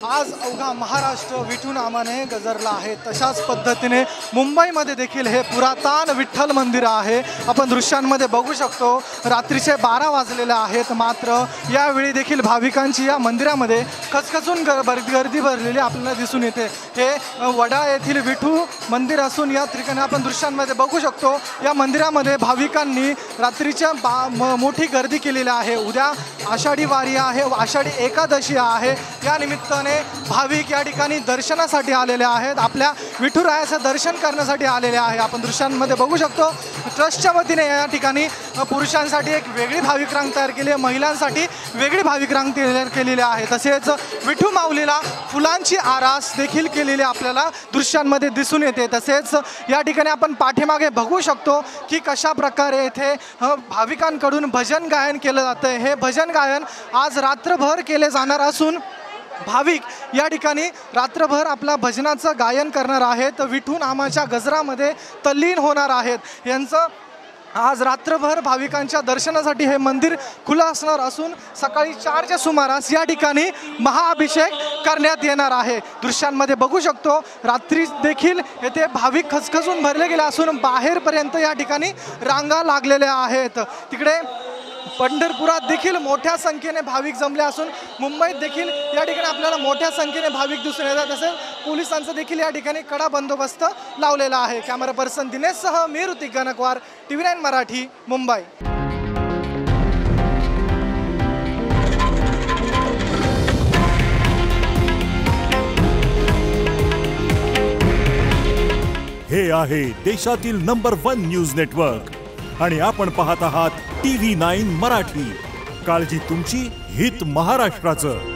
आज अवघा महाराष्ट्र विठू नामाने गजरला आहे। तशाच पद्धतीने मुंबईमध्ये देखील हे पुरातन विठ्ठल मंदिर आहे। आपण दृश्यांमध्ये बघू शकतो रात्रीचे 12 वाजलेले आहेत, मात्र यावेळी देखील भाविकांची या मंदिरामध्ये खचखचून गर्दी भरलेली आपल्याला दिसून येते। हे वडाळ येथील विठू मंदिर असून या ठिकाणी आपण दृश्यांमध्ये बघू शकतो या मंदिरामध्ये भाविकांनी रात्रीच्या मोठी गर्दी केलेली आहे। उद्या आषाढी वारी आहे, आषाढी एकादशी आहे, या निमित्ताने भाविक या ठिकाणी दर्शनासाठी आलेले आहेत, आपल्या विठुरायाचं दर्शन करण्यासाठी आलेले आहे। आपण दृश्यांमध्ये बघू शकतो ट्रस्टच्या वतीने या ठिकाणी पुरुषांसाठी एक वेगळी भाविक रांग तयार केली आहे, महिलांसाठी वेगळी भाविक रांग तयार केलेली आहे। तसेच विठू माऊलीला फुलांची आरास देखील केलेली आपल्याला दृश्यांमध्ये दिसून येते। तसेच या ठिकाणी आपण पाठीमागे बघू शकतो की कशा प्रकारे येथे भाविकांकडून भजन गायन केलं जातं। हे भजन गायन आज रात्रभर केले जाणार असून भाविक या ठिकाणी रात्रभर आपला भजनाचं गायन करणार आहेत, विठू नामाच्या गजरामध्ये तल्लीन होणार आहेत। यांचं आज रात्रभर भाविकांच्या दर्शनासाठी हे मंदिर खुलं असणार असून सकाळी 4च्या सुमारास या ठिकाणी महाअभिषेक करण्यात येणार आहे। दृश्यांमध्ये बघू शकतो रात्री देखील येथे भाविक खचखचून भरले गेले असून बाहेरपर्यंत या ठिकाणी रांगा लागलेल्या आहेत। तिकडे पंढरपुरात देखील मोठ्या संख्येने भाविक जमले असून मुंबईत देखील या ठिकाणी आपल्याला मोठ्या संख्येने भाविक दिसून येतात। तसेच पोलिसांचा देखील या ठिकाणी कडा बंदोबस्त लावलेला आहे। कॅमेरा पर्सन दिनेशसह मी ऋतिक गणकवार, TV9 मराठी, मुंबई। हे आहे देशातील नंबर 1 न्यूज नेटवर्क आणि आपण पाहत आहात TV9 मराठी। काळजी तुमची, हित महाराष्ट्राचं।